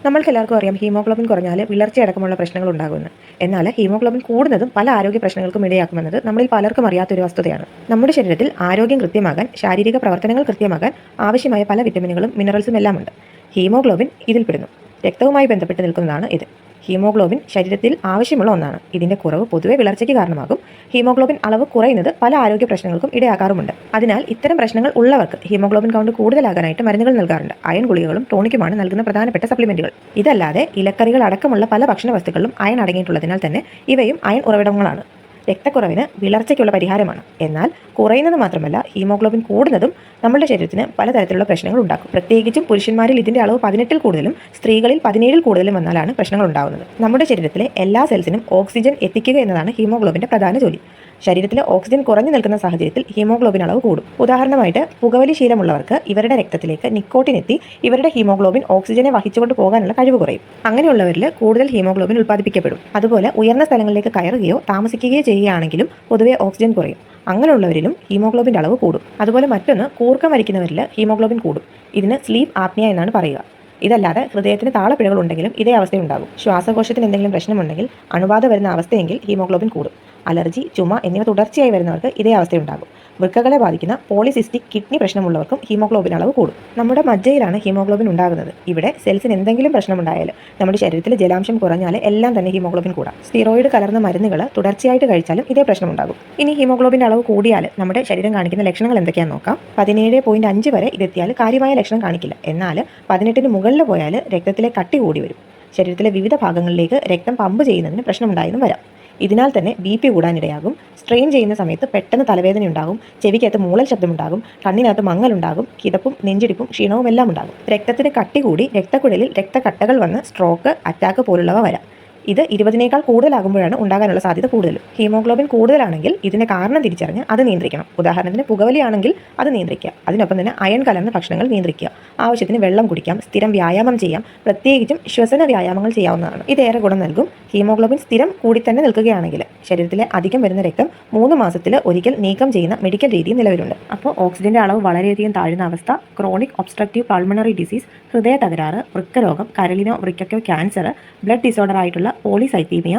നമ്മൾക്കെല്ലാവർക്കും അറിയാം ഹീമോഗ്ലോബിൻ കുറഞ്ഞാൽ വിളർച്ചയടക്കമുള്ള പ്രശ്നങ്ങൾ ഉണ്ടാകുമെന്ന്. എന്നാൽ ഹീമോഗ്ലോബിൻ കൂടുന്നതും പല ആരോഗ്യ പ്രശ്നങ്ങൾക്കും ഇടയാക്കുമെന്നത് നമ്മളിൽ പലർക്കും അറിയാത്തൊരു വസ്തുതയാണ്. നമ്മുടെ ശരീരത്തിൽ ആരോഗ്യം കൃത്യമാകാൻ, ശാരീരിക പ്രവർത്തനങ്ങൾ കൃത്യമാകാൻ ആവശ്യമായ പല വിറ്റമിനുകളും മിനറൽസും എല്ലാം ഉണ്ട്. ഹീമോഗ്ലോബിൻ ഇതിൽപ്പെടുന്നു. രക്തവുമായി ബന്ധപ്പെട്ട് നിൽക്കുന്നതാണ് ഇത്. ഹീമോഗ്ലോബിൻ ശരീരത്തിൽ ആവശ്യമുള്ള ഒന്നാണ്. ഇതിന്റെ കുറവ് പൊതുവെ വിളർച്ചയ്ക്ക് കാരണമാകും. ഹീമോഗ്ലോബിൻ അളവ് കുറയുന്നത് പല ആരോഗ്യ പ്രശ്നങ്ങൾക്കും ഇടയാക്കാറുമുണ്ട്. അതിനാൽ ഇത്തരം പ്രശ്നങ്ങൾ ഉള്ളവർക്ക് ഹീമോഗ്ലോബിൻ കൗണ്ട് കൂടുതലാകാനായിട്ട് മരുന്നുകൾ നൽകാറുണ്ട്. അയൺ ഗുളികകളും ടോണിക്കുമാണ് നൽകുന്ന പ്രധാനപ്പെട്ട സപ്ലിമെന്റുകൾ. ഇതല്ലാതെ ഇലക്കറികൾ അടക്കമുള്ള പല ഭക്ഷണ വസ്തുക്കളിലും അയൺ അടങ്ങിയിട്ടുള്ളതിനാൽ തന്നെ ഇവയും അയൺ ഉറവിടങ്ങളാണ്. രക്തക്കുറവിന് വിളർച്ചയ്ക്കുള്ള പരിഹാരമാണ്. എന്നാൽ കുറയുന്നത് മാത്രമല്ല, ഹീമോഗ്ലോബിൻ കൂടുന്നതും നമ്മുടെ ശരീരത്തിന് പലതരത്തിലുള്ള പ്രശ്നങ്ങൾ ഉണ്ടാക്കും. പ്രത്യേകിച്ചും പുരുഷന്മാരിൽ ഇതിന്റെ അളവ് 18-ൽ കൂടുതലും സ്ത്രീകളിൽ 17-ൽ കൂടുതലും വന്നാലാണ് പ്രശ്നങ്ങൾ ഉണ്ടാകുന്നത്. നമ്മുടെ ശരീരത്തിലെ എല്ലാ സെൽസിനും ഓക്സിജൻ എത്തിക്കുക എന്നതാണ് ഹീമോഗ്ലോബിന്റെ പ്രധാന ജോലി. ശരീരത്തിലെ ഓക്സിജൻ കുറഞ്ഞു നിൽക്കുന്ന സാഹചര്യത്തിൽ ഹീമോഗ്ലോബിൻ അളവ് കൂടും. ഉദാഹരണമായിട്ട് പുകവലി ശീലമുള്ളവർക്ക് ഇവരുടെ രക്തത്തിലേക്ക് നിക്കോട്ടിൻ എത്തി ഇവരുടെ ഹീമോഗ്ലോബിൻ ഓക്സിജനെ വഹിച്ചുകൊണ്ട് പോകാനുള്ള കഴിവ് കുറയും. അങ്ങനെയുള്ളവരിൽ കൂടുതൽ ഹീമോഗ്ലോബിൻ ഉൽപ്പാദിപ്പിക്കപ്പെടും. അതുപോലെ ഉയർന്ന സ്ഥലങ്ങളിലേക്ക് കയറുകയോ താമസിക്കുകയോ ചെയ്യുകയാണെങ്കിലും പൊതുവെ ഓക്സിജൻ കുറയും. അങ്ങനെയുള്ളവരിലും ഹീമോഗ്ലോബിൻ്റെ അളവ് കൂടും. അതുപോലെ മറ്റൊന്ന്, കൂർക്കം വലിക്കുന്നവരിൽ ഹീമോഗ്ലോബിൻ കൂടും. ഇതിന് സ്ലീപ്പ് ആപ്നിയ എന്നാണ് പറയുക. ഇതല്ലാതെ ഹൃദയത്തിന് താളപ്പിഴകൾ ഉണ്ടെങ്കിലും ഇതേ അവസ്ഥയുണ്ടാകും. ശ്വാസകോശത്തിന് എന്തെങ്കിലും പ്രശ്നമുണ്ടെങ്കിൽ, അണുബാധ വരുന്ന അവസ്ഥയെങ്കിൽ ഹീമോഗ്ലോബിൻ കൂടും. അലർജി, ചുമ എന്നിവ തുടർച്ചയായി വരുന്നവർക്ക് ഇതേ അവസ്ഥയുണ്ടാകും. വൃക്കകളെ ബാധിക്കുന്ന പോളിസിസ്റ്റിക് കിഡ്നി പ്രശ്നമുള്ളവർക്കും ഹീമോഗ്ലോബിൻ അളവ് കൂടും. നമ്മുടെ മജ്ജയിലാണ് ഹീമോഗ്ലോബിൻ ഉണ്ടാകുന്നത്. ഇവിടെ സെൽസിന് എന്തെങ്കിലും പ്രശ്നമുണ്ടായാൽ, നമ്മുടെ ശരീരത്തിൽ ജലാംശം കുറഞ്ഞാൽ എല്ലാം തന്നെ ഹീമോഗ്ലോബിൻ കൂടാം. സ്റ്റിറോയിഡ് കലർന്ന മരുന്നുകൾ തുടർച്ചയായിട്ട് കഴിച്ചാലും ഇതേ പ്രശ്നമുണ്ടാകും. ഇനി ഹീമോഗ്ലോബിൻ്റെ അളവ് കൂടിയാൽ നമ്മുടെ ശരീരം കാണിക്കുന്ന ലക്ഷണങ്ങൾ എന്തൊക്കെയാണെന്ന് നോക്കാം. 17.5 വരെ ഇതെത്തിയാൽ കാര്യമായ ലക്ഷണം കാണിക്കില്ല. എന്നാൽ 18-ന് മുകളിൽ പോയാൽ രക്തത്തിലെ കട്ടി കൂടി വരും. ശരീരത്തിലെ വിവിധ ഭാഗങ്ങളിലേക്ക് രക്തം പമ്പ് ചെയ്യുന്നതിന് പ്രശ്നമുണ്ടായെന്നും വരാം. ഇതിനാൽ തന്നെ BP കൂടാനിടയാകും. സ്ട്രെയിൻ ചെയ്യുന്ന സമയത്ത് പെട്ടെന്ന് തലവേദന ഉണ്ടാകും. ചെവിക്കകത്ത് മൂളൽ ശബ്ദമുണ്ടാകും. കണ്ണിനകത്ത് മങ്ങലുണ്ടാകും. കിതപ്പും നെഞ്ചിടിപ്പും ക്ഷീണവും എല്ലാം ഉണ്ടാകും. രക്തത്തിന് കട്ടി കൂടി രക്തക്കുഴലിൽ രക്തക്കട്ടകൾ വന്ന് സ്ട്രോക്ക്, അറ്റാക്ക് പോലുള്ളവ വരാം. ഇത് 20-നേക്കാൾ കൂടുതലാകുമ്പോഴാണ് ഉണ്ടാകാനുള്ള സാധ്യത കൂടുതലും. ഹീമോഗ്ലോബിൻ കൂടുതലാണെങ്കിൽ ഇതിന്റെ കാരണം തിരിച്ചറിഞ്ഞ് അത് നിയന്ത്രിക്കണം. ഉദാഹരണത്തിന് പുകവലിയാണെങ്കിൽ അത് നിയന്ത്രിക്കുക. അതിനൊപ്പം തന്നെ അയൺ കലർന്ന ഭക്ഷണങ്ങൾ നിയന്ത്രിക്കുക. ആവശ്യത്തിന് വെള്ളം കുടിക്കാം. സ്ഥിരം വ്യായാമം ചെയ്യാം. പ്രത്യേകിച്ചും ശ്വസന വ്യായാമങ്ങൾ ചെയ്യാവുന്നതാണ്. ഇതേറെ ഗുണം നൽകും. ഹീമോഗ്ലോബിൻ സ്ഥിരം കൂടി തന്നെ നിൽക്കുകയാണെങ്കിൽ ശരീരത്തിലെ അധികം വരുന്ന രക്തം 3 മാസത്തിൽ ഒരിക്കൽ നീക്കം ചെയ്യുന്ന മെഡിക്കൽ രീതിയും നിലവിലുണ്ട്. അപ്പോൾ ഓക്സിജന്റെ അളവ് വളരെയധികം താഴ്ന്ന അവസ്ഥ, ക്രോണിക് ഒബ്സ്ട്രക്റ്റീവ് പൾമണറി ഡിസീസ്, ഹൃദയ തകരാറ്, വൃക്കരോഗം, കരളിനോ വൃക്കയ്ക്കോ ക്യാൻസർ, ബ്ലഡ് ഡിസോർഡർ ആയിട്ടുള്ള പോളിസൈത്തീമിയ,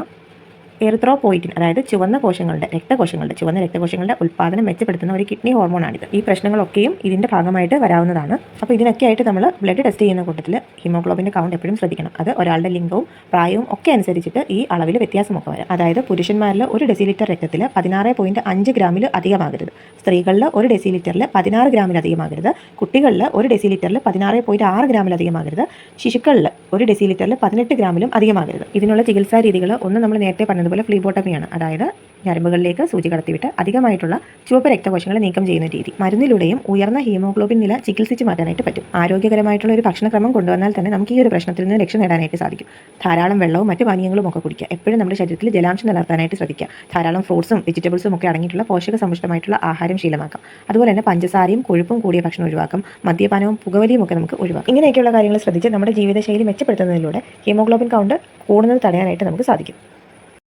എറിത്രോപോയിറ്റിൻ അതായത് ചുവന്ന രക്തകോശങ്ങളുടെ ഉൽപ്പാദനം മെച്ചപ്പെടുത്തുന്ന ഒരു കിഡ്നി ഹോർമോണാണിത്. ഈ പ്രശ്നങ്ങളൊക്കെയും ഇതിന്റെ ഭാഗമായിട്ട് വരാവുന്നതാണ്. അപ്പോൾ ഇതിനൊക്കെ ആയിട്ട് നമ്മൾ ബ്ലഡ് ടെസ്റ്റ് ചെയ്യുന്ന കൂട്ടത്തിൽ ഹീമോഗ്ലോബിന്റെ കൗണ്ട് എപ്പോഴും ശ്രദ്ധിക്കണം. അത് ഒരാളുടെ ലിംഗവും പ്രായവും ഒക്കെ അനുസരിച്ചിട്ട് ഈ അളവിൽ വ്യത്യാസമൊക്കെ വരാം. അതായത് പുരുഷന്മാരിൽ 1 ഡെസിലിറ്റർ രക്തത്തിൽ 16.5 ഗ്രാമിൽ അധികമാകരുത്. സ്ത്രീകളിൽ 1 ഡെസിലിറ്ററിൽ 16 ഗ്രാമിൽ അധികമാകരുത്. കുട്ടികളിൽ 1 ഡെസിലിറ്ററിൽ 16.6 ഗ്രാമിൽ അധികമാകരുത്. ശിശുക്കളിൽ 1 ഡെസിലിറ്ററിൽ 18 ഗ്രാമിലും അധികമാകരുത്. ഇതിനുള്ള ചികിത്സാ രീതികൾ ഒന്ന് നമ്മൾ നേരത്തെ പറഞ്ഞതുപോലെ ഫ്ലീബോട്ടമിയാണ്. അതായത് ഞരമ്പുകളിലേക്ക് സൂചി കടത്തിവിട്ട് അധികമായിട്ടുള്ള ചുവപ്പ് രക്തകോശങ്ങളെ നീക്കം ചെയ്യുന്ന രീതി. മരുന്നിലൂടെയും ഉയർന്ന ഹീമോഗ്ലോബിൻ നില ചികിത്സിച്ച് മാറ്റാനായിട്ട് പറ്റും. ആരോഗ്യകരമായിട്ടുള്ള ഒരു ഭക്ഷണക്രമം കൊണ്ടുവന്നാൽ തന്നെ നമുക്ക് ഈ ഒരു പ്രശ്നത്തിൽ നിന്ന് രക്ഷ നേടാനായിട്ട് സാധിക്കും. ധാരാളം വെള്ളവും മറ്റു പാനീയങ്ങളും ഒക്കെ കുടിക്കുക. എപ്പോഴും നമ്മുടെ ശരീരത്തിൽ ജലാംശം നിലനിർത്താനായിട്ട് ശ്രദ്ധിക്കുക. ധാരാളം ഫ്രൂട്ട്സും വെജിറ്റബിൾസും ഒക്കെ അടങ്ങിയിട്ടുള്ള പോഷക സമ്പുഷ്ടമായിട്ടുള്ള ആഹാരം ശീലമാക്കാം. അതുപോലെ തന്നെ പഞ്ചസാരയും കൊഴുപ്പും കൂടിയ ഭക്ഷണം ഒഴിവാക്കാം. മദ്യപാനവും പുകവലിയും ഒക്കെ നമുക്ക് ഒഴിവാക്കാം. ഇങ്ങനെയൊക്കെയുള്ള കാര്യങ്ങൾ ശ്രദ്ധിച്ച് നമ്മുടെ ജീവിതശൈലി മെച്ചപ്പെടുത്തുന്നതിലൂടെ ഹീമോഗ്ലോബിൻ കൗണ്ട് കൂടുന്നത് തടയാനായിട്ട് നമുക്ക് സാധിക്കും.